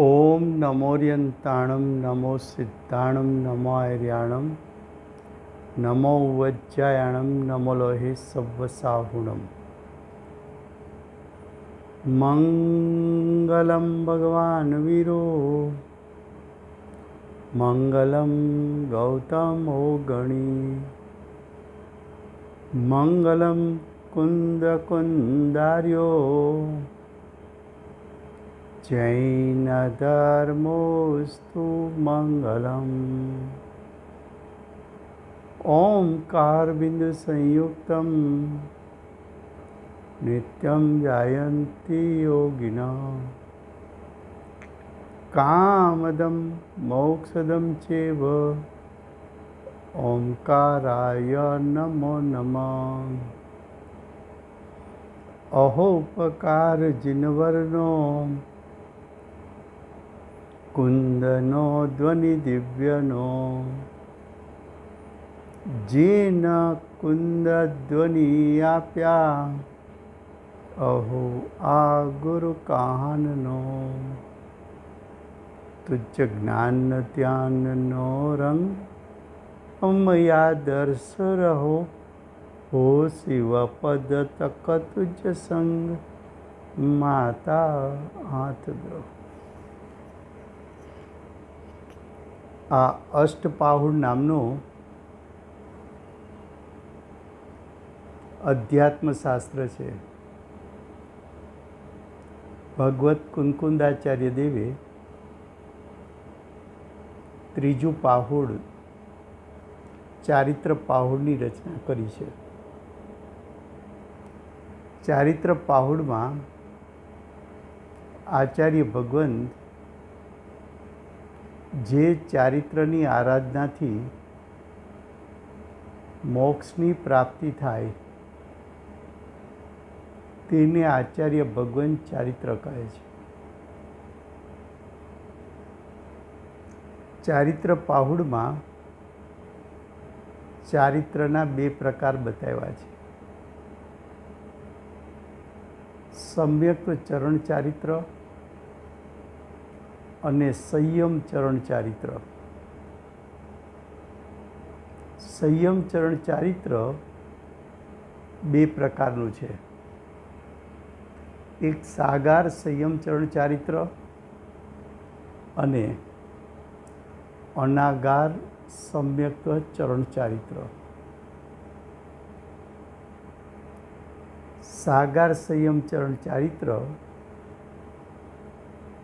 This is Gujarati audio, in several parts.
ओम नमोर्यंताणं नमो सिद्धाणं नमो आर्याणं नमो वज्रायाणं नमो लोहे सव्वसाहुणं। मंगलं भगवान् वीरो मंगलं गौतमो गणी मंगलं कुन्दकुन्दार्यो जैनधर्मोऽस्तु मंगलम्। ओंकारबिन्दुसंयुक्तं नित्यं जायन्ति योगिनः कामदं मोक्षदं चैव ओंकाराय नमो नमः। अहोपकार जिनवर्णो कुंदनो ध्वनि दिव्यनो जेन कुंद ध्वनि आप्या अहो आ गुरु काहननो। तुझ ज्ञान त्यान नो रंग अमया दर्श रहो हो शिव पद तक तुझ संग माता हाथ दो। आ अष्टपाहुड़ नामनो अध्यात्मशास्त्र है। भगवत कुंकुंदाचार्य देवे त्रीजू पाहुड़ चारित्र पाहुड़नी रचना करी है। चारित्र पाहुड़ में आचार्य भगवंत जे चारित्रनी आराधना थी मोक्षनी प्राप्ति थाय तेने आचार्य भगवंत चारित्र कहे छे। चारित्र पाहुड़ में चारित्रना बे प्रकार बताव्या छे। सम्यक चरण चारित्र अने संयम चरण चारित्र। संयम चरण चारित्र बे प्रकारनुं छे। एक सागार संयम चरण चारित्र अने अनागार सम्यक चरण चारित्र। सागार संयम चरण चारित्र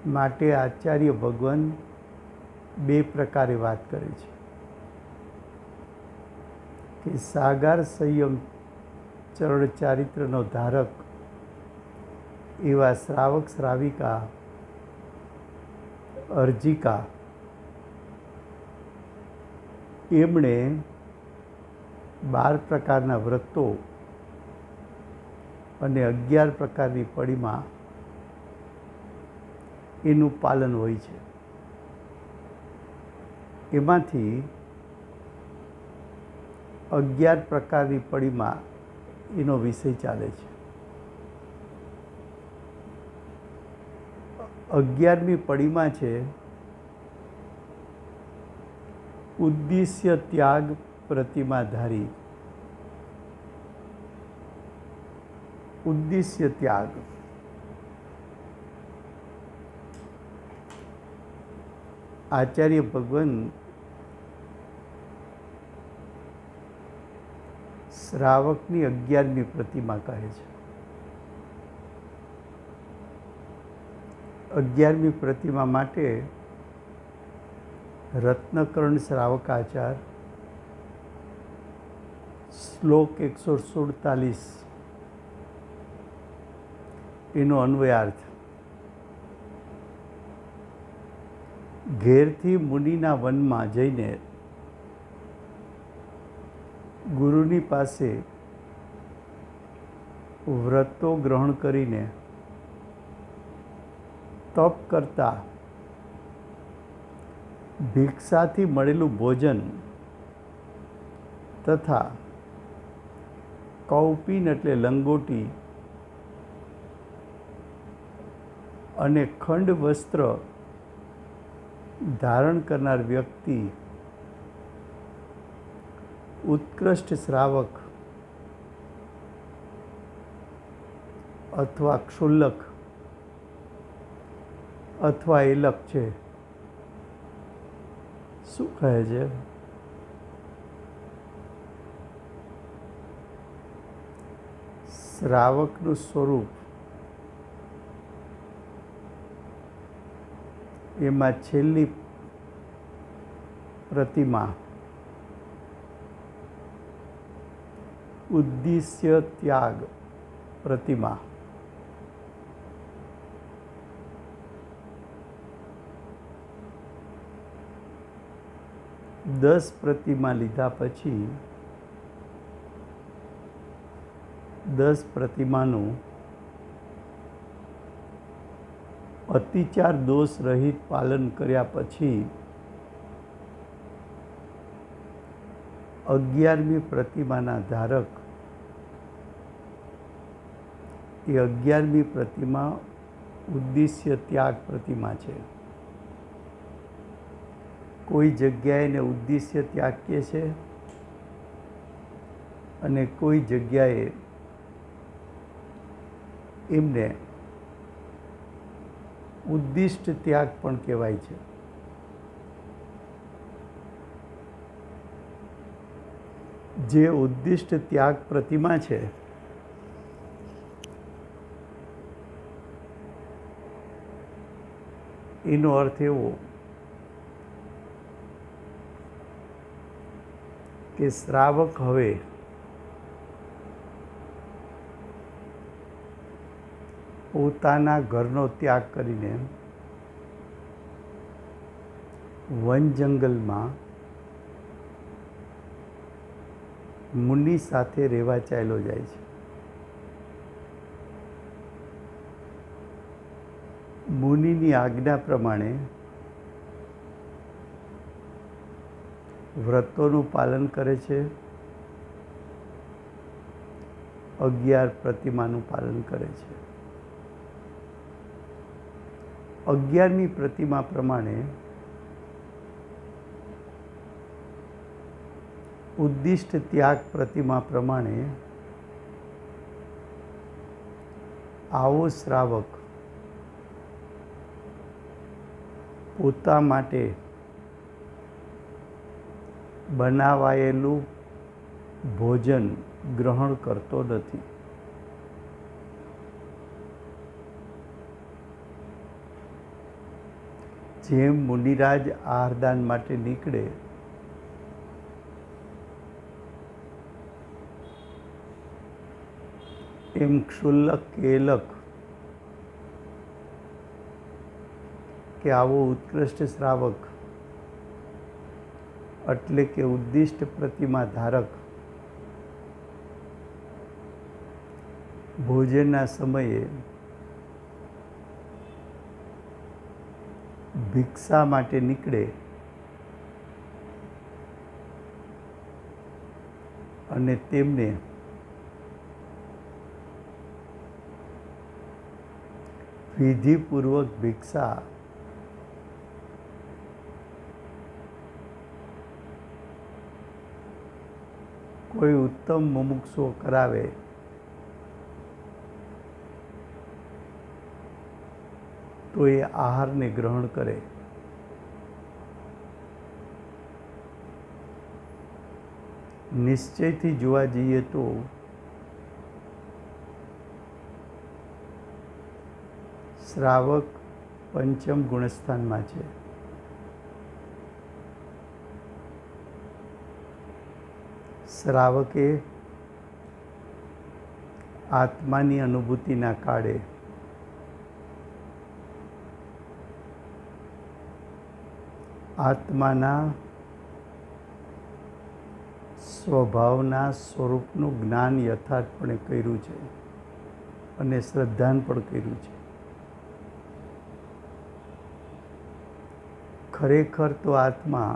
माटे आचार्य भगवान बे प्रकारे बात करे छे कि सागार संयम चरण चारित्रनो धारक एवा श्रावक श्राविका अर्जिका एमणे 12 प्रकारना व्रतो अने 11 प्रकारनी पड़ीमां एनुं पालन होय छे। एमांथी 11 प्रकारनी पड़ीमां एनो विषय चाले छे। 11મી पड़ीमां छे उद्देश्य त्याग प्रतिमाधारी। उद्देश्य त्याग आचार्य भगवान श्रावकनी 11મી प्रतिमा कहे छे। 11મી प्रतिमा माटे रत्नकर्ण श्रावकाचार श्लोक 147 एनो अन्वयार्थ। घेरथी मुनिना वनमा जईने गुरुनी पासे व्रतो ग्रहण करीने तप करता भिक्षाथी मळेलुं भोजन तथा कौपीन एटले लंगोटी અને ખંડ વસ્ત્ર ધારણ કરનાર વ્યક્તિ ઉત્કૃષ્ટ શ્રાવક અથવા ક્ષુલ્લક અથવા એલક છે. શું કહે છે? શ્રાવકનું સ્વરૂપ એમાં છેલ્લી પ્રતિમા ઉદ્દેશ્ય ત્યાગ પ્રતિમા. દસ પ્રતિમા લીધા પછી 10 પ્રતિમાનું અતિચાર દોષ રહિત પાલન કર્યા પછી 11મી પ્રતિમાના ધારક એ 11મી પ્રતિમા ઉદ્દેશ્ય ત્યાગ પ્રતિમા છે. કોઈ જગ્યાએ એને ઉદ્દેશ્ય ત્યાગ કહે છે અને કોઈ જગ્યાએ એમને ઉદ્દિષ્ટ ત્યાગ પણ કહેવાય છે. જે ઉદ્દિષ્ટ ત્યાગ પ્રતિમા છે એનો અર્થ એવો કે શ્રાવક હવે પોતાના ઘરનો ત્યાગ કરીને વન જંગલમાં મુનિ સાથે રહેવા ચાલ્યો જાય છે. મુનિની આજ્ઞા પ્રમાણે વ્રતોનું પાલન કરે છે. 11 પ્રતિમાનું પાલન કરે છે. 11મી પ્રતિમા પ્રમાણે ઉદ્દિષ્ટ ત્યાગ પ્રતિમા પ્રમાણે આવો શ્રાવક પોતા માટે બનાવાયેલું ભોજન ગ્રહણ કરતો નથી. જેમ મુનિરાજ આહારદાન માટે નીકળે એમ ક્ષુલ્લક કેલક કે આવો ઉત્કૃષ્ટ શ્રાવક એટલે કે ઉદ્દિષ્ટ પ્રતિમા ધારક ભોજનના સમયે ભિક્ષા માટે નીકળે અને તેમને વિધિપૂર્વક ભિક્ષા કોઈ ઉત્તમ મુમુક્ષુ કરાવે તો એ આહારને ગ્રહણ કરે. નિશ્ચયથી જોવા જઈએ તો શ્રાવક પંચમ ગુણસ્થાનમાં છે. શ્રાવકે આત્માની અનુભૂતિના કાળે આત્માના સ્વભાવના સ્વરૂપનું જ્ઞાન યથાર્થપણે કર્યું છે અને શ્રદ્ધાન પણ કર્યું છે. ખરેખર તો આત્મા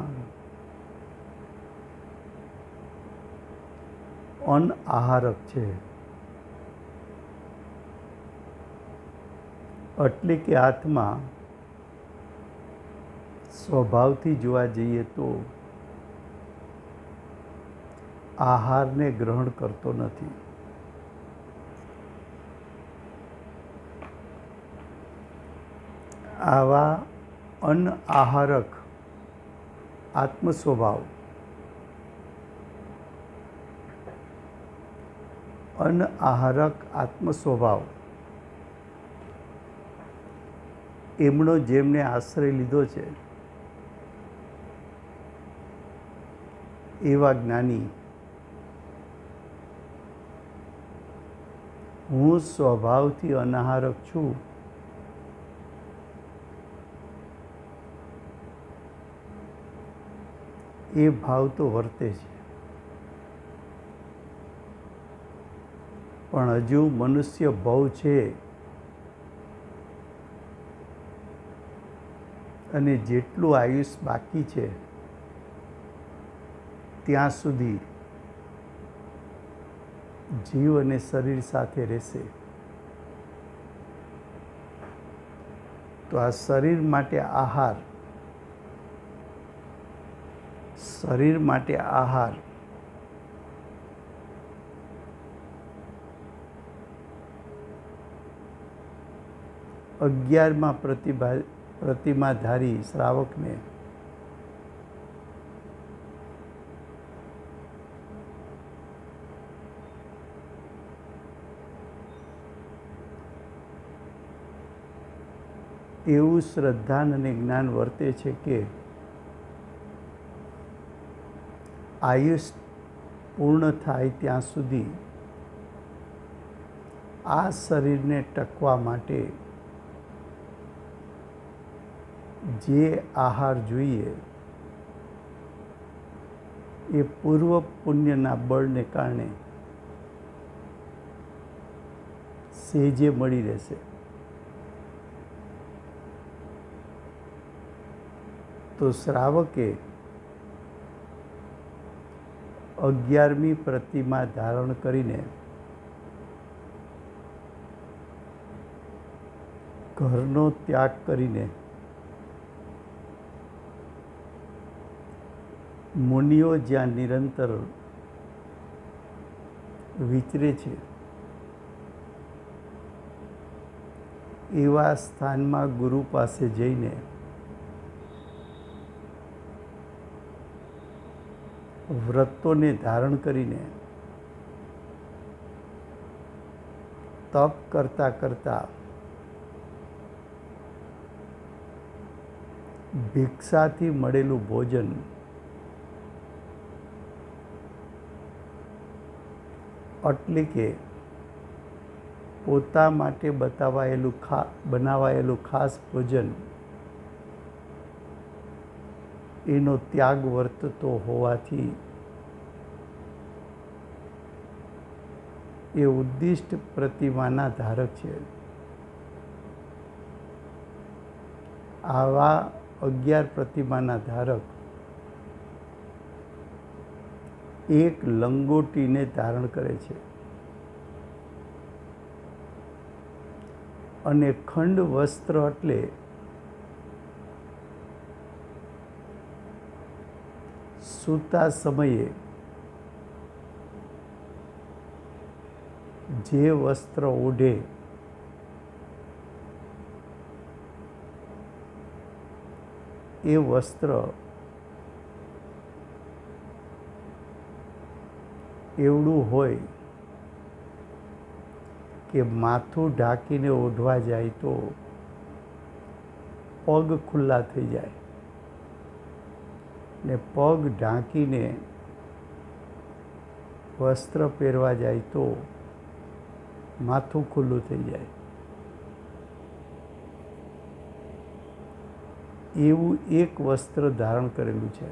અનઆહારક છે. એટલે કે આત્મા સ્વભાવથી જોવા જઈએ તો આહારને ગ્રહણ કરતો નથી. આવા અનઆહારક આત્મ સ્વભાવ એમનો જેમને આશ્રય લીધો છે એવા જ્ઞાની હું સ્વભાવથી અનાહારક છું એ ભાવ તો વર્તે છે, પણ હજુ મનુષ્ય ભવ છે અને જેટલું આયુષ બાકી છે ત્યાં સુધી જીવ અને શરીર સાથે રહેશે. તો આ શરીર માટે આહાર 11મા પ્રતિમાધારી શ્રાવકને એવું શ્રદ્ધાન અને જ્ઞાન વર્તે છે કે આયુષ પૂર્ણ થાય ત્યાં સુધી આ શરીરને ટકવા માટે જે આહાર જોઈએ એ પૂર્વ પુણ્યના બળને કારણે સહેજે મળી રહેશે. તો શ્રાવકે 11મી પ્રતિમા ધારણ કરીને ઘરનો ત્યાગ કરીને મુનિઓ જ્યાં નિરંતર વિચરે છે એવા સ્થાનમાં ગુરુ પાસે જઈને વ્રતોને ધારણ કરીને તપ કરતા કરતા ભિક્ષાથી મળેલું ભોજન એટલે કે પોતા માટે બનાવાયેલું ખાસ ભોજન એનો ત્યાગ વર્તતો હોવાથી એ ઉદ્દિષ્ટ પ્રતિમાના ધારક છે. આવા 11 પ્રતિમાના ધારક એક લંગોટીને ધારણ કરે છે અને ખંડ વસ્ત્ર એટલે સૂતા સમયે જે વસ્ત્ર ઓઢે એ વસ્ત્ર એવડું હોય કે માથું ઢાંકીને ઓઢવા જાય તો પગ ખુલ્લા થઈ જાય ને પગ ઢાંકીને વસ્ત્ર પહેરવા જાય તો માથું ખુલ્લું થઈ જાય. એવું એક વસ્ત્ર ધારણ કરેલું છે.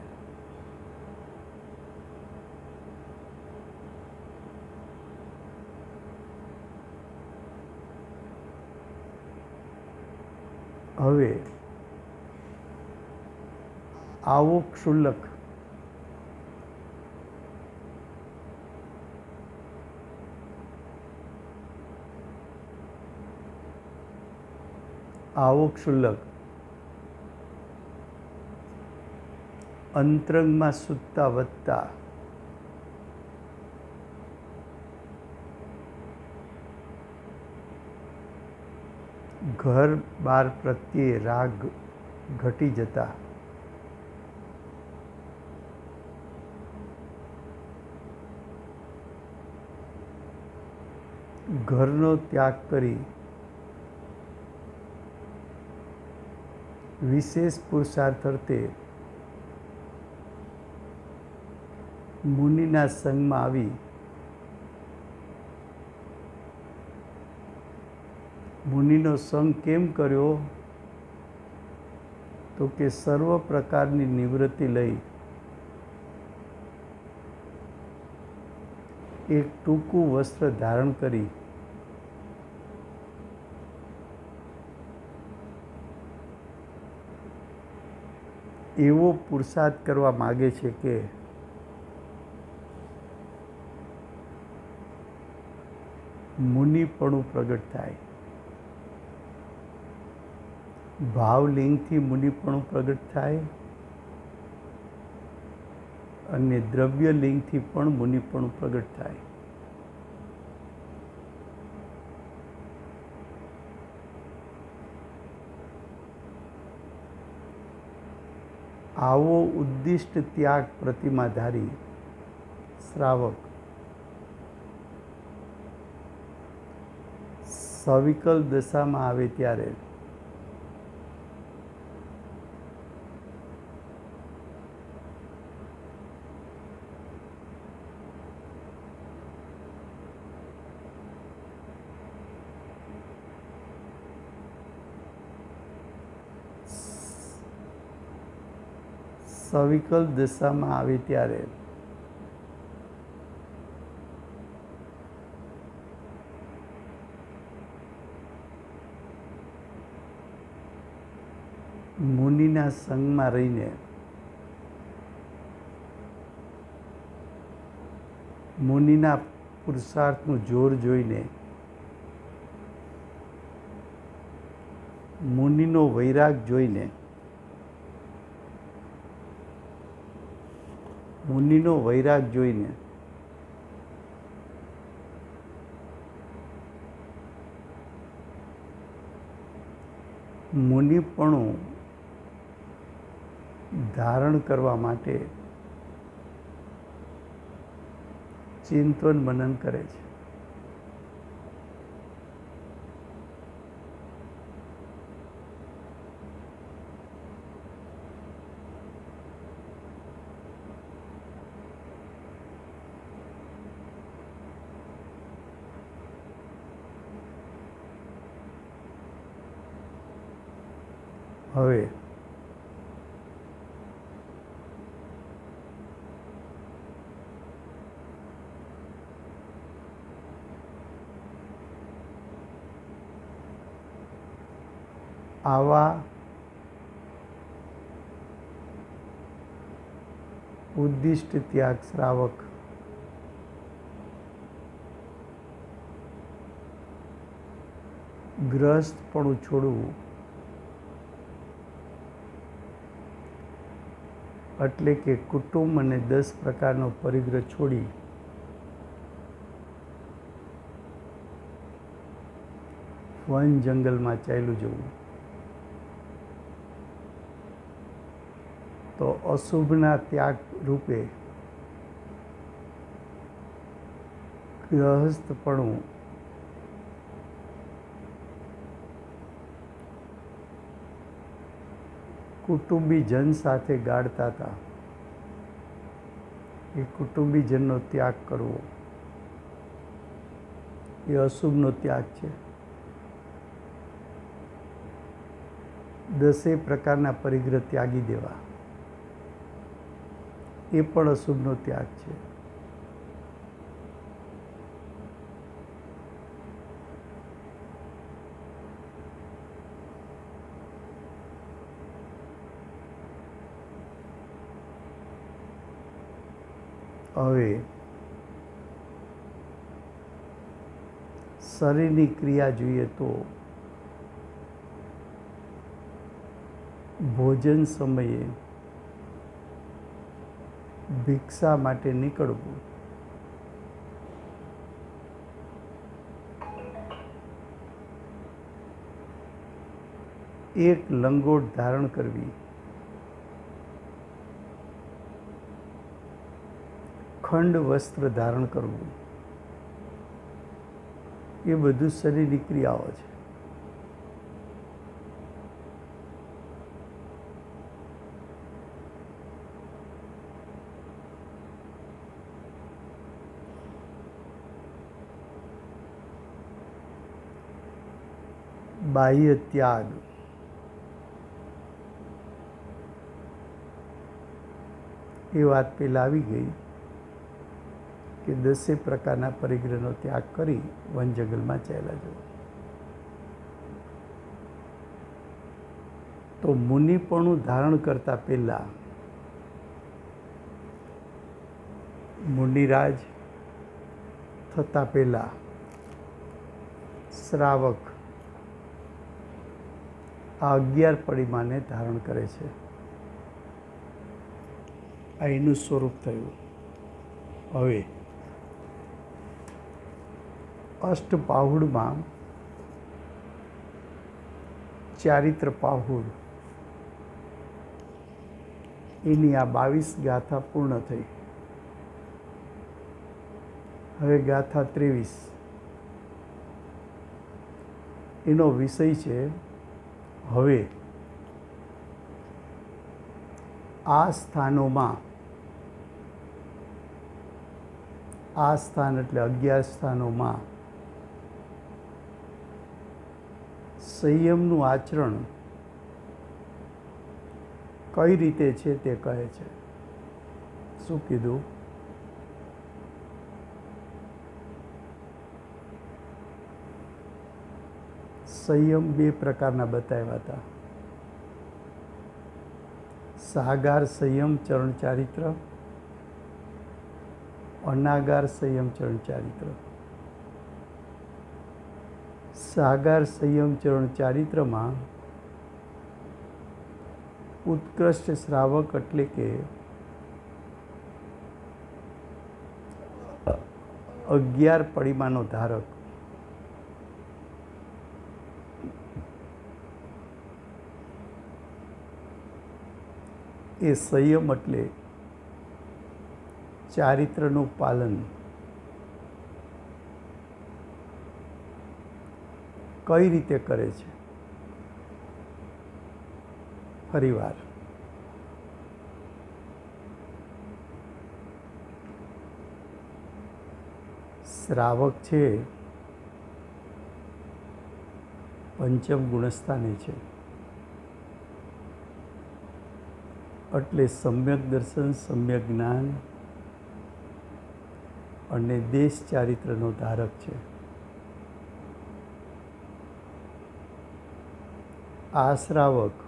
હવે આવો ક્ષુલ્લક અંતરંગમાં સૂતા વધતા ઘર બાર પ્રત્યે રાગ ઘટી જતા ઘરનો ત્યાગ કરી વિશેષ પુરુષાર્થ અર્થે મુનિના સંગમાં આવી મુનિનો સંગ કેમ કર્યો તો કે સર્વ પ્રકારની નિવૃત્તિ લઈ એક ટૂંકું વસ્ત્ર ધારણ કરી એવો પુરુષાર્થ કરવા માગે છે કે મુનિપણું પ્રગટ થાય. ભાવલિંગથી મુનિપણું પ્રગટ થાય અને દ્રવ્યલિંગથી પણ મુનિપણું પ્રગટ થાય. આવો ઉદ્દિષ્ટ ત્યાગ પ્રતિમાધારી શ્રાવક સવિકલ દશામાં આવે ત્યારે સવિકલ દશામાં આવે ત્યારે મુનિના સંગમાં રહીને મુનિના પુરુષાર્થનું જોર જોઈને મુનિનો વૈરાગ જોઈને મુનિપણું ધારણ કરવા માટે ચિંતન મનન કરે છે. હવે આવા ઉદ્દિષ્ટ ત્યાગ શ્રાવક ગ્રસ્તપણું છોડવું એટલે કે કુટુંબ અને 10 પ્રકારનો પરિગ્રહ છોડી વન જંગલમાં ચાલ્યું જવું. તો અશુભના ત્યાગ રૂપે ગૃહસ્થપણું કુટુંબીજન સાથે ગાળતા હતા. એ કુટુંબીજનનો ત્યાગ કરવો એ અશુભનો ત્યાગ છે. 10 પ્રકારના પરિગ્રહ ત્યાગી દેવા એ પણ અશુભનો ત્યાગ છે. હવે શરીરની ક્રિયા જોઈએ તો ભોજન સમયે ભિક્ષા માટે નીકળવું, એક લંગોટ ધારણ કરવી, ખંડ વસ્ત્ર ધારણ કરવું, એ બધું શરીરની ક્રિયાઓ છે. બાહ્ય ત્યાગ, એ વાત પહેલાં આવી ગઈ કે 10 પ્રકારના પરિગ્રહનો ત્યાગ કરી વન જંગલમાં ચાલ્યા જવું. તો મુનિપણું ધારણ કરતા પહેલાં મુનિરાજ થતા પહેલાં શ્રાવક આ 11 પરિમાને ધારણ કરે છે. આ એનું સ્વરૂપ થયું. હવે અષ્ટપાહુડમાં ચારિત્ર પાહુડ, એની આ 22 ગાથા પૂર્ણ થઈ. હવે ગાથા 23, એનો વિષય છે હવે આ સ્થાનોમાં, આ સ્થાન એટલે 11 સ્થાનોમાં સંયમનું આચરણ કઈ રીતે છે તે કહે છે. શું કીધું? સંયમ 2 પ્રકારના બતાવ્યા હતા. સાગાર સંયમ ચરણ ચારિત્ર, અનાગાર સંયમ ચરણ ચારિત્ર. સાગાર સંયમ ચરણ ચારિત્રમાં ઉત્કૃષ્ટ શ્રાવક એટલે કે 11 પરિમાનો ધારક, એ સંયમ એટલે ચારિત્રનું પાલન કઈ રીતે કરે છે. ફરીવાર, શ્રાવક છે પંચમ ગુણસ્થાને છે, એટલે સમ્યક દર્શન, સમ્યક જ્ઞાન અને દેશ ચારિત્રનો ધારક છે. આ શ્રાવક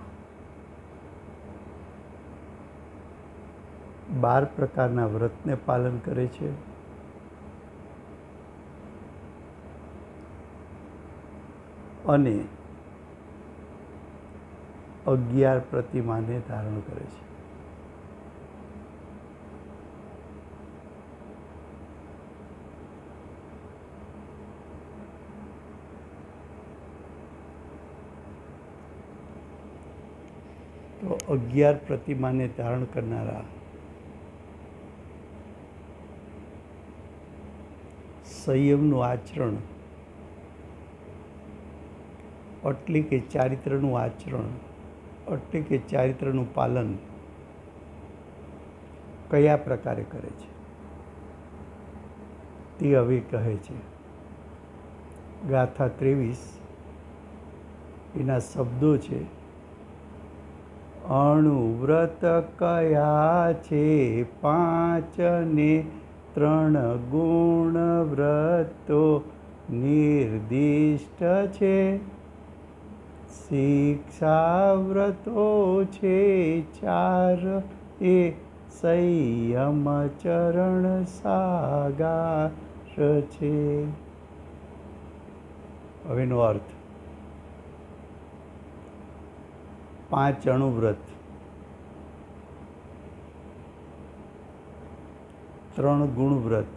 12 પ્રકારના વ્રતને પાલન કરે છે. અને 11 પ્રતિમાને ધારણ કરે છે. તો 11 પ્રતિમાને ધારણ કરનારા સંયમનું આચરણ એટલે કે ચારિત્રનું આચરણ એટલે કે ચારિત્રનું પાલન કયા પ્રકારે કરે છે તે હવે કહે છે. ગાથા 23, એના શબ્દો છે: અણુવ્રત કયા છે 5 ને 3 ગુણ વ્રતો નિર્દિષ્ટ છે. શિક્ષા વ્રતો છે 4 એ સંયમ ચરણ સાગાર છે. હવેનો અર્થ: 5 અણુવ્રત, 3 ગુણ વ્રત,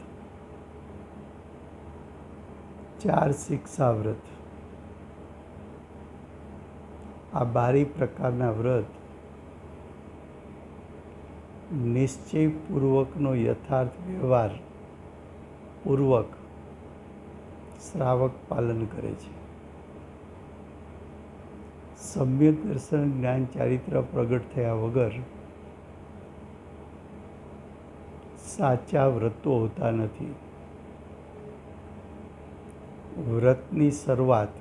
4 શિક્ષા વ્રત. આ 12 પ્રકારના વ્રત નિશ્ચયપૂર્વકનો યથાર્થ વ્યવહાર પૂર્વક શ્રાવક પાલન કરે છે. સમ્યક દર્શન જ્ઞાન ચારિત્ર પ્રગટ થયા વગર સાચા વ્રતો હોતા નથી. વ્રતની શરૂઆત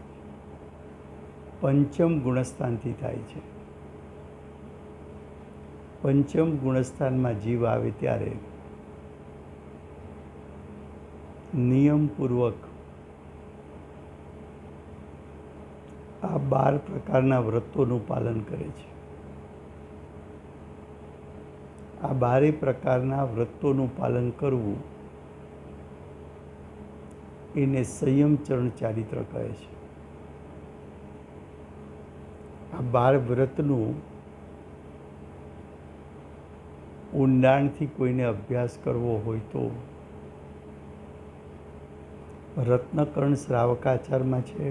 પંચમ ગુણસ્થાનથી થાય છે. પંચમ ગુણસ્થાનમાં જીવ આવે ત્યારે નિયમપૂર્વક આ 12 પ્રકારના વ્રતોનું પાલન કરે છે. આ 12 પ્રકારના વ્રતોનું પાલન કરવું એને સંયમ ચરણ ચારિત્ર કહે છે. આ 12 વ્રતનું ઊંડાણથી કોઈને અભ્યાસ કરવો હોય તો રત્નકર્ણ શ્રાવકાચારમાં છે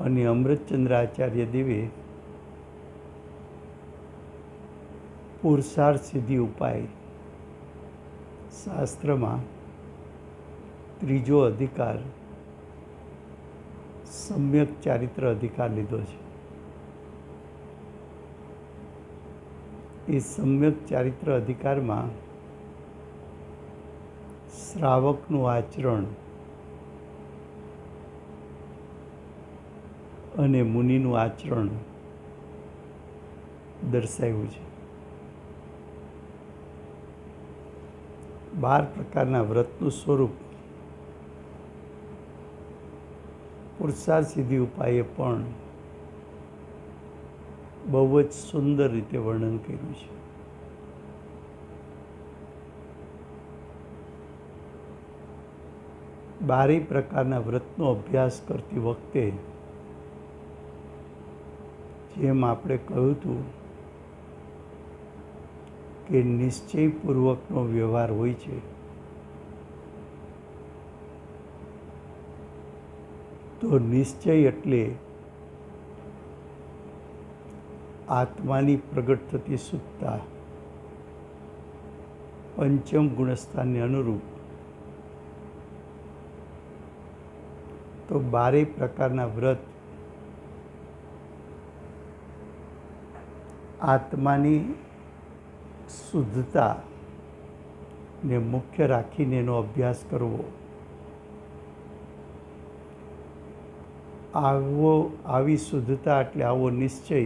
અને અમૃતચંદ્ર આચાર્ય દેવે પુરુષાર્થ સિદ્ધિ ઉપાય શાસ્ત્રમાં ત્રીજો અધિકાર સમ્યક ચારિત્ર અધિકાર લીધો છે. એ સમ્યક ચારિત્ર અધિકારમાં શ્રાવકનું આચરણ અને મુનિનું આચરણ દર્શાવ્યું છે. 12 પ્રકારના વ્રતનું સ્વરૂપ પુરુષાર્થ સિદ્ધિ ઉપાયે પણ બહુ જ સુંદર રીતે વર્ણન કર્યું છે. બારેય પ્રકારના વ્રતનો અભ્યાસ કરતી વખતે જેમ આપણે કહ્યું હતું કે નિશ્ચયપૂર્વકનો વ્યવહાર હોય છે, તો નિશ્ચય એટલે આત્માની પ્રગટ થતી શુદ્ધતા. પંચમ ગુણસ્થાનને અનુરૂપ તો 12 પ્રકારના વ્રત આત્માની શુદ્ધતા ને મુખ્ય રાખીને એનો અભ્યાસ કરવો. આવી શુદ્ધતા એટલે આવો નિશ્ચય,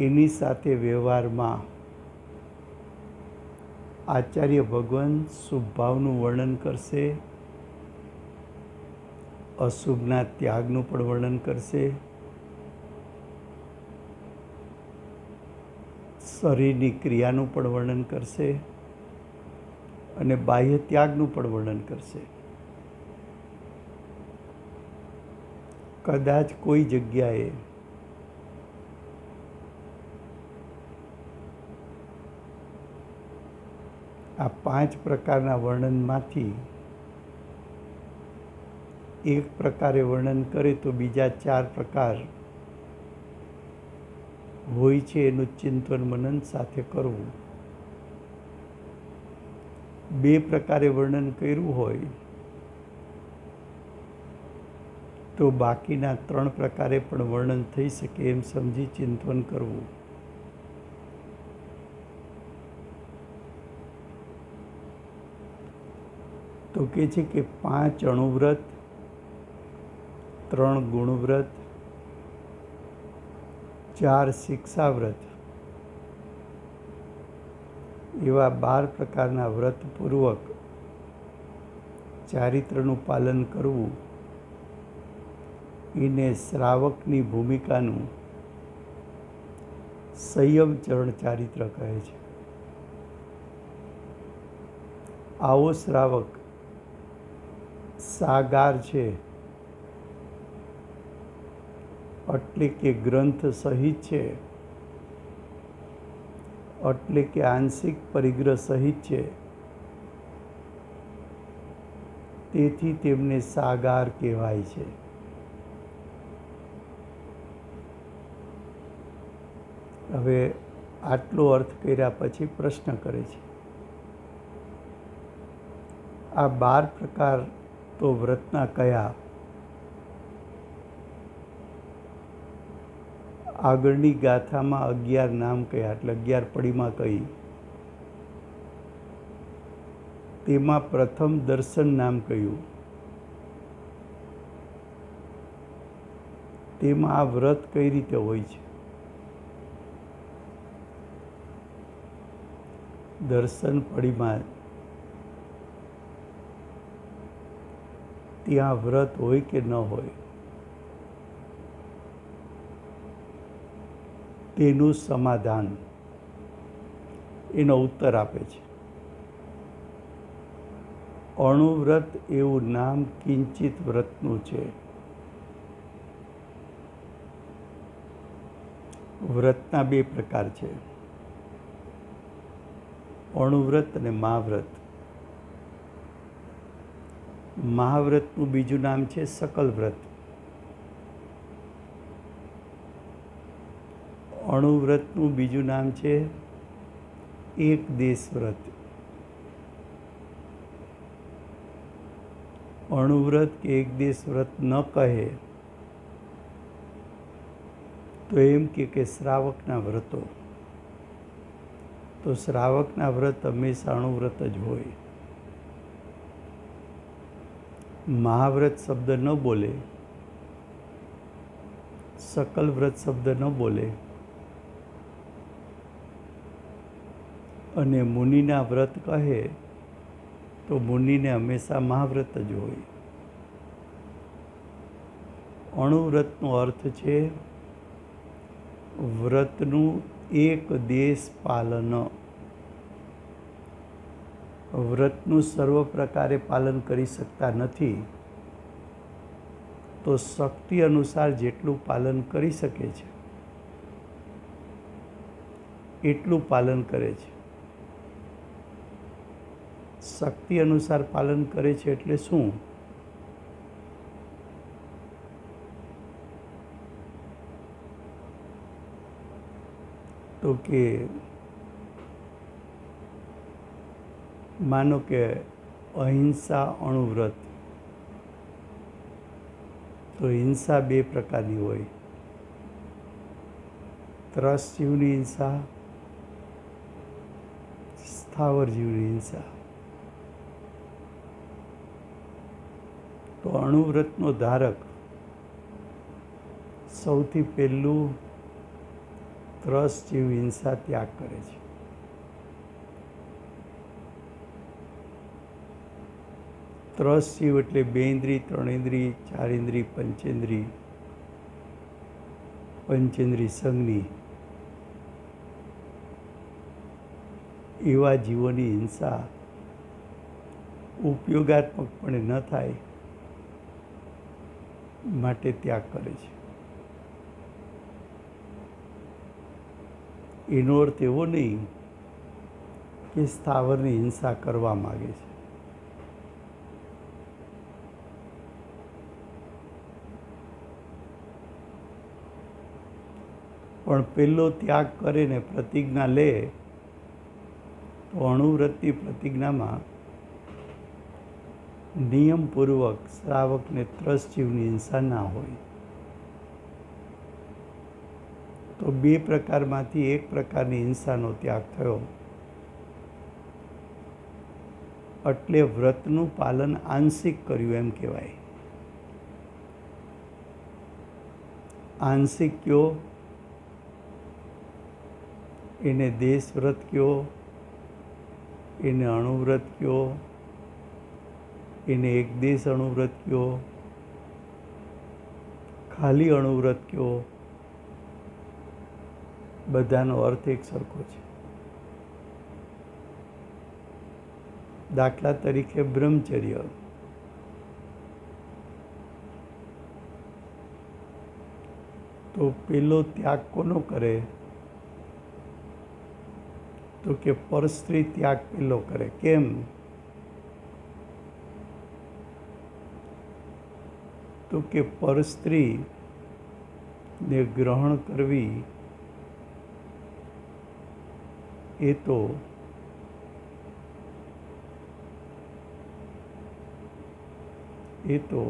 એની સાથે વ્યવહારમાં આચાર્ય ભગવાન શુભ ભાવનું વર્ણન કરશે, અશુભના ત્યાગનું પણ વર્ણન કરશે, શરીરની ક્રિયાનું પણ વર્ણન કરશે અને બાહ્ય ત્યાગનું પણ વર્ણન કરશે. કદાચ કોઈ જગ્યાએ આ 5 પ્રકારના વર્ણનમાંથી એક પ્રકારે વર્ણન કરે તો બીજા 4 પ્રકાર હોય છે એનું ચિંતન મનન સાથે કરવું. 2 પ્રકારે વર્ણન કર્યું હોય તો બાકીના 3 પ્રકારે પણ વર્ણન થઈ શકે એમ સમજી ચિંતન કરવું. તો કહે છે કે 5 અણુવ્રત, 3 ગુણવ્રત, 4 શિક્ષા વ્રત એવા 12 પ્રકારના વ્રતપૂર્વક ચારિત્રનું પાલન કરવું એને શ્રાવકની ભૂમિકાનું સંયમ ચરણ ચારિત્ર કહે છે. આવો શ્રાવક સાગાર છે, એટલે કે ગ્રંથ સહિત છે એટલે કે આંશિક પરિગ્રહ સહિત છે, તેથી તેમને સાગાર કહેવાય છે. હવે આટલો અર્થ કર્યા પછી પ્રશ્ન કરે છે, આ 12 પ્રકાર તો વ્રતના કયા? આગળની ગાથામાં 11 નામ કયા, એટલે 11 પડીમાં કહી. તેમાં પ્રથમ દર્શન નામ કહ્યું. તેમાં આ વ્રત કઈ રીતે હોય છે? દર્શન પડીમાં ત્યાં વ્રત હોય કે ન હોય તેનું સમાધાન, એનો ઉત્તર આપે છે. અણુવ્રત એવું નામ કિંચિત વ્રતનું છે. વ્રતના 2 પ્રકાર છે, અણુવ્રત અને મહાવ્રત. મહાવ્રતનું બીજું નામ છે સકલ વ્રત. અણુવ્રતનું બીજું નામ છે એક દેશ વ્રત. અણુવ્રત કે એક દેશ વ્રત ન કહે તો એમ કે શ્રાવકના વ્રતો, તો શ્રાવકના વ્રત હંમેશા અણુવ્રત જ હોય. મહાવ્રત શબ્દ ન બોલે, સકલ વ્રત શબ્દ ન બોલે અને મુનિના વ્રત કહે તો મુનિને હંમેશા મહાવ્રત જ હોય. અણુવ્રતનો અર્થ છે વ્રતનું એક દેશ પાલન. વ્રતનું સર્વ પ્રકારે પાલન કરી શકતા નથી તો શક્તિ અનુસાર જેટલું પાલન કરી શકે છે એટલું પાલન કરે છે. શક્તિ અનુસાર પાલન કરે છે એટલે શું? તો કે માનો કે અહિંસા અણુવ્રત, તો હિંસા 2 પ્રકારની હોય, ત્રસ જીવની હિંસા, સ્થાવર જીવની હિંસા. તો અણુવ્રતનો ધારક સૌથી પહેલું ત્રસ જીવ હિંસા ત્યાગ કરે છે. ત્રસ જીવ એટલે 2 ઇન્દ્રિય, 3 ઇન્દ્રિય, 4 ઇન્દ્રિય, પંચેન્દ્રિય સંઘની એવા જીવોની હિંસા ઉપયોગાત્મકપણે ન થાય માટે ત્યાગ કરે છે. એનો અર્થ એવો નહીં કે સ્થાવરની હિંસા કરવા માગે છે. પણ પેલો ત્યાગ કરે ને પ્રતિજ્ઞા લે તો અણુવ્રતની પ્રતિજ્ઞામાં નિયમપૂર્વક શ્રાવકને ત્રસ જીવની હિંસા ના હોય. તો 2 પ્રકારમાંથી 1 પ્રકારની હિંસાનો ત્યાગ થયો એટલે વ્રતનું પાલન આંશિક કર્યું એમ કહેવાય. આંશિક કયો, એને દેશ વ્રત કયો, એને અણુવ્રત કયો, એને એક દેશ અણુવ્રત કયો, ખાલી અણુવ્રત કયો, બધાનો અર્થ એક સરખો છે. દાખલા તરીકે બ્રહ્મચર્ય, તો પેલો ત્યાગ કોનો કરે? તો કે પરસ્ત્રી ત્યાગ પેલો કરે. કેમ? તો કે પરસ્ત્રીને ગ્રહણ કરવી એ તો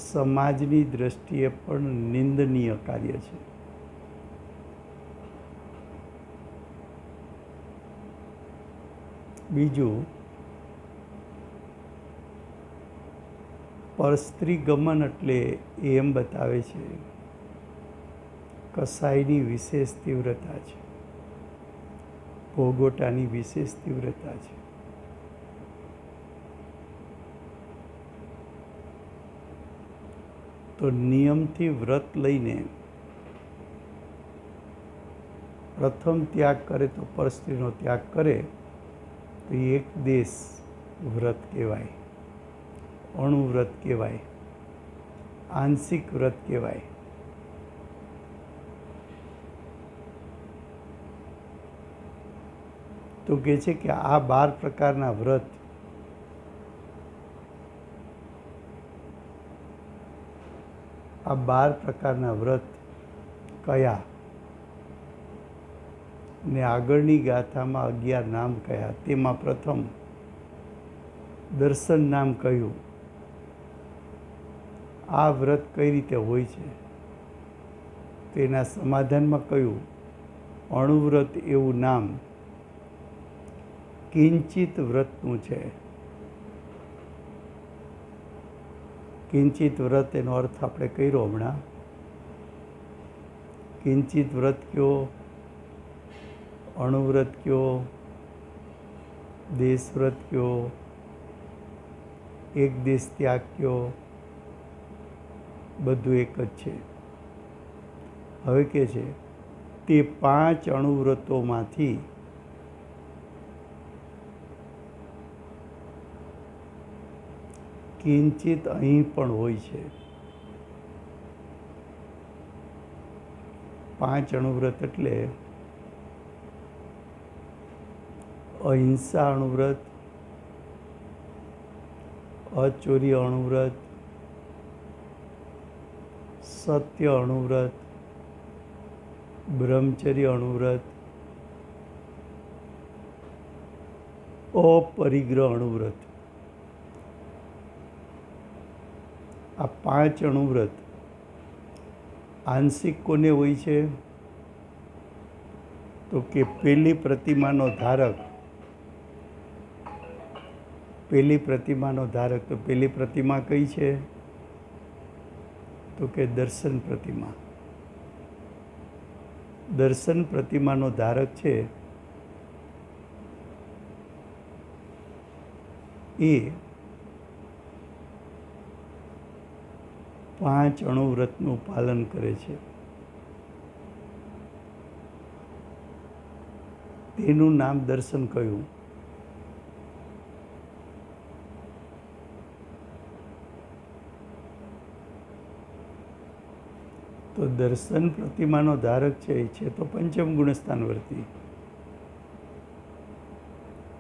સમાજની દ્રષ્ટિએ પણ નિંદનીય કાર્ય છે. બીજું, પરસ્ત્રી ગમન એટલે એમ બતાવે છે કસાયની વિશેષ તીવ્રતા છે, ભોગોટાની વિશેષ તીવ્રતા છે. તો નિયમથી વ્રત લઈને પ્રથમ ત્યાગ કરે તો પરસ્ત્રીનો ત્યાગ કરે તો એક દેશ વ્રત કહેવાય, અણુવ્રત કહેવાય, આંશિક વ્રત કહેવાય. તો કહે છે કે આ 12 પ્રકારના વ્રત કયા ને આગળની ગાથામાં 11 નામ કયા. તેમાં પ્રથમ દર્શન નામ કહ્યું. આ વ્રત કઈ રીતે હોય છે તેના સમાધાનમાં કહ્યું અણુવ્રત એવું નામ કિંચિત વ્રતનું છે. કિંચિત વ્રત એનો અર્થ આપણે કર્યો હમણાં. કિંચિત વ્રત કયો, અણુવ્રત કયો, દેશવ્રત કયો, એક દેશ ત્યાગ કયો, બધું એક જ છે. હવે કે છે તે 5 અણુવ્રતોમાંથી કિંચિત અહીં પણ હોય છે. 5 અણુવ્રત એટલે અહિંસા અણુવ્રત, અચોરી અણુવ્રત, સત્ય અણુવ્રત, બ્રહ્મચર્ય અણુવ્રત, અપરિગ્રહ અણુવ્રત. આ 5 અણુવ્રત આંશિક કોને હોય છે? તો કે પેલી પ્રતિમાનો ધારક. તો પેલી પ્રતિમા કઈ છે? તો કે દર્શન પ્રતિમા. દર્શન પ્રતિમાનો ધારક છે એ 5 અણુવ્રતનું પાલન કરે છે. તેનું નામ દર્શન કહ્યું. તો દર્શન પ્રતિમાનો ધારક છે એ છે તો પંચમ ગુણસ્થાન વર્તી.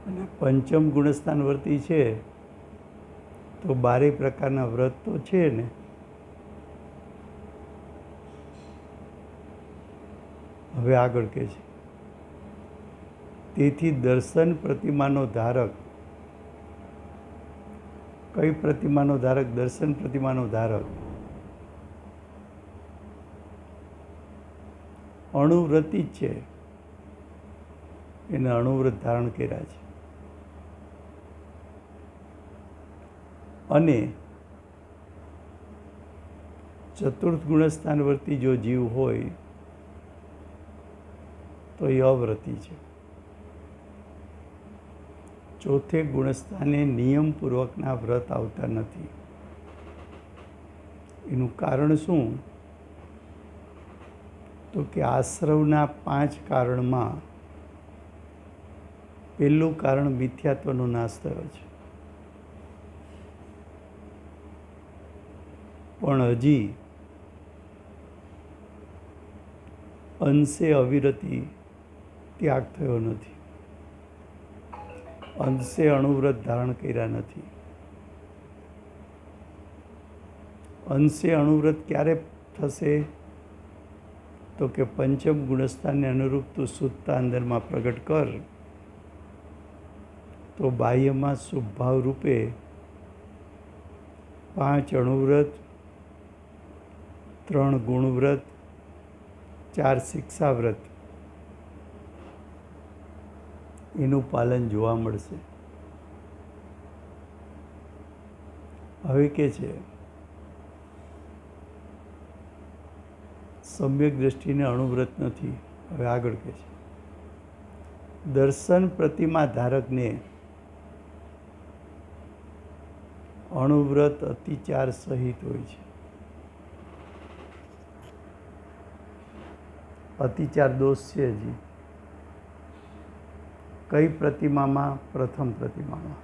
અને પંચમ ગુણસ્થાન વર્તી છે તો 12 પ્રકારના વ્રત તો છે ને. હવે આગળ કહે છે તેથી દર્શન પ્રતિમાનો ધારક. કઈ પ્રતિમાનો ધારક? દર્શન પ્રતિમાનો ધારક અણુવ્રતી જ છે. એને અણુવ્રત ધારણ કર્યા છે. અને ચતુર્થ ગુણસ્થાન વર્તી જો જીવ હોય તો એ અવ્રતી છે. ચોથે ગુણસ્થાને નિયમપૂર્વકના વ્રત આવતા નથી. એનું કારણ શું? તો કે આશ્રવના 5 કારણમાં પહેલું કારણ મિથ્યાત્વનો નાશ થયો છે. પણ હજી અંશે અવિરતિ ત્યાગ થયો નથી, અંશે અણુવ્રત ધારણ કર્યા નથી. અંશે અણુવ્રત ક્યારે થશે? તો કે પંચમ ગુણસ્થાનને અનુરૂપ તું શુદ્ધતા અંદરમાં પ્રગટ કર, તો બાહ્યમાં શુભ ભાવ રૂપે 5 અણુવ્રત, 3 ગુણવ્રત, 4 શિક્ષાવ્રત એનું પાલન જોવા મળશે. હવે કે છે સમ્યક દ્રષ્ટિને અણુવ્રત નથી. હવે આગળ કે છે દર્શન પ્રતિમા ધારકને અણુવ્રત અતિચાર સહિત હોય છે. અતિચાર દોષ છે હજી. કઈ પ્રતિમામાં? પ્રથમ પ્રતિમામાં.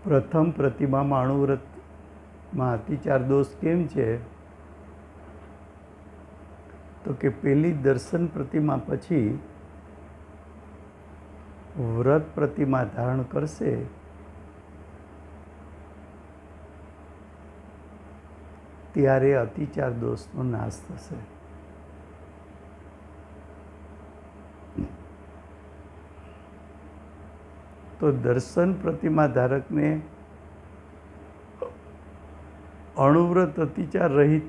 પ્રથમ પ્રતિમામાં અણુવ્રતમાં અતિચાર દોષ કેમ છે? તો કે પેલી દર્શન પ્રતિમા પછી વ્રત પ્રતિમા ધારણ કરશે ત્યારે અતિચાર દોષનો નાશ થશે. તો દર્શન પ્રતિમા ધારકને અણુવ્રત અતિચાર રહિત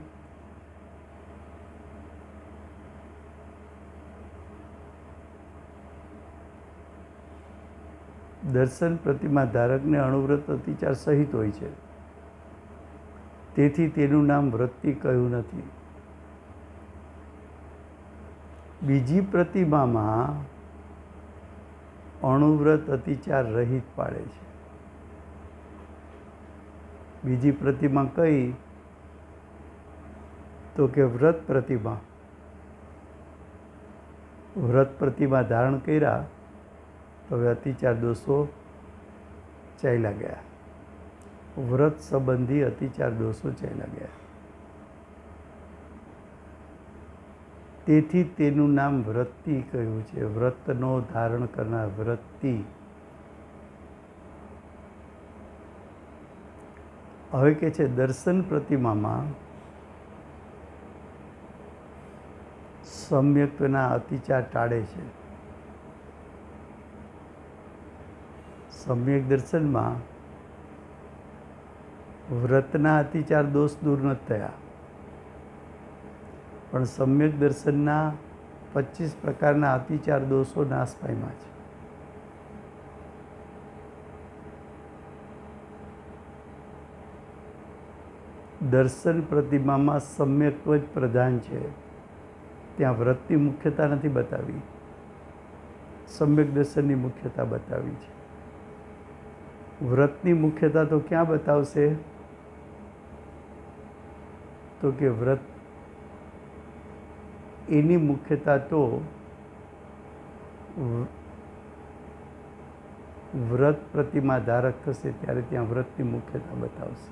દર્શન પ્રતિમા ધારકને અણુવ્રત અતિચાર સહિત હોય છે. તેથી તેનું નામ વૃત્તિ કહ્યું નથી. બીજી પ્રતિમામાં અણુવ્રત અતિચાર રહિત પાડે છે. બીજી પ્રતિમા કઈ? તો કે વ્રત પ્રતિમા. વ્રત પ્રતિમા ધારણ કર્યા તો હવે અતિચાર દોષો ચાલ્યા ગયા. વ્રત સંબંધી અતિચાર દોષો ચાલ્યા ગયા. તેથી તેનું નામ વૃત્તિ કહ્યું છે. વ્રતનો ધારણ કરનાર વૃત્તિ. હવે કે છે દર્શન પ્રતિમામાં સમ્યક્તના અતિચાર ટાળે છે. સમ્યક દર્શનમાં વ્રતના અતિચાર દોષ દૂર નથી થયા, પણ સમ્યક દર્શનના 25 પ્રકારના અતિચાર દોષો નાશ પામ્યા છે. દર્શન પ્રતિમામાં સમ્યક્ત્વ જ પ્રધાન છે. ત્યાં વ્રતની મુખ્યતા નથી બતાવી, સમ્યક દર્શનની મુખ્યતા બતાવી છે. વ્રતની મુખ્યતા તો ક્યાં બતાવશે? તો કે વ્રત એની મુખ્યતા તો વ્રત પ્રતિમા ધારક થશે ત્યારે ત્યાં વ્રતની મુખ્યતા બતાવશે.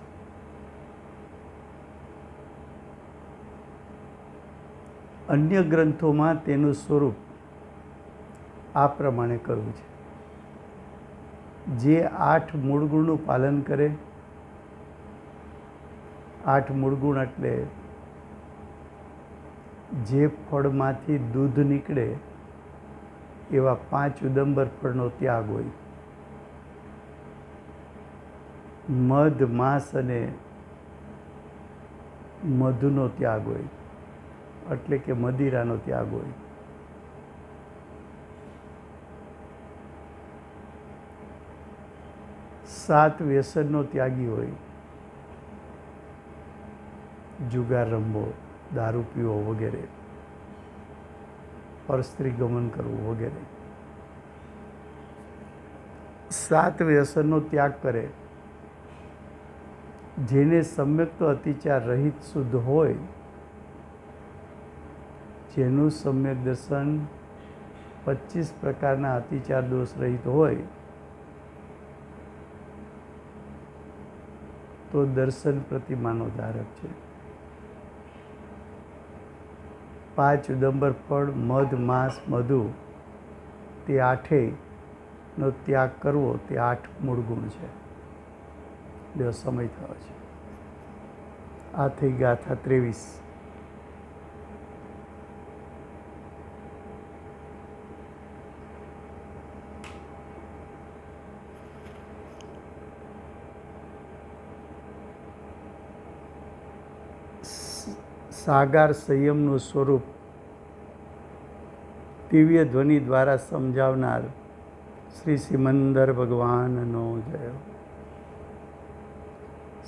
અન્ય ગ્રંથોમાં તેનું સ્વરૂપ આ પ્રમાણે કહ્યું છે. જે 8 મૂળ ગુણનું પાલન કરે, 8 મૂળ ગુણ એટલે જે ફળમાંથી દૂધ નીકળે એવા 5 ઉદંબર ફળનો ત્યાગ હોય. મધ, માંસ અને મધુનો ત્યાગ હોય, એટલે કે મદિરાનો ત્યાગ હોય. સાત વ્યસનનો ત્યાગી હોય. જુગાર રમવો, દારૂ પીવો વગેરે, પરસ્ત્રી ગમન કરવું વગેરે. 7 વ્યસનનો ત્યાગ કરે. જેને સમ્યક્ત અતિચાર રહિત શુદ્ધ હોય, જેનું સમ્યક દર્શન 25 પ્રકારના અતિચાર દોષ રહિત હોય, તો દર્શન પ્રતિમાનો ધારક છે. 5 ઉદંબર ફળ, મધ, માંસ, મધુ તે 8નો ત્યાગ કરવો તે 8 મૂળ ગુણ છે. જો સમય થયો છે. આ થઈ ગાથા 23. સાગાર સંયમનું સ્વરૂપ દિવ્ય ધ્વનિ દ્વારા સમજાવનાર શ્રી સિમંદર ભગવાનનો જય.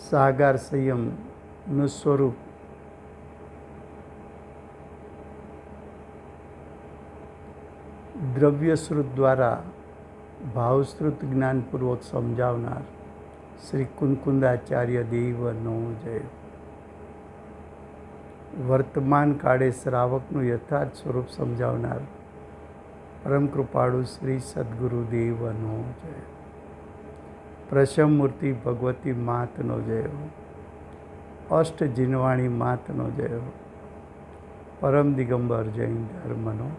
સાગાર સંયમનું સ્વરૂપ દ્રવ્યશ્રુત દ્વારા ભાવશ્રુત જ્ઞાનપૂર્વક સમજાવનાર શ્રી કુંકુંદાચાર્ય દેવનો જય. વર્તમાન કાળે શ્રાવકનું યથાર્થ સ્વરૂપ સમજાવનાર પરમ કૃપાળુ શ્રી સદગુરુદેવનો જય. પ્રશમ મૂર્તિ ભગવતી માતનો જય. અષ્ટ જીનવાણી માતનો જય. પરમ દિગંબર જૈન ધર્મનો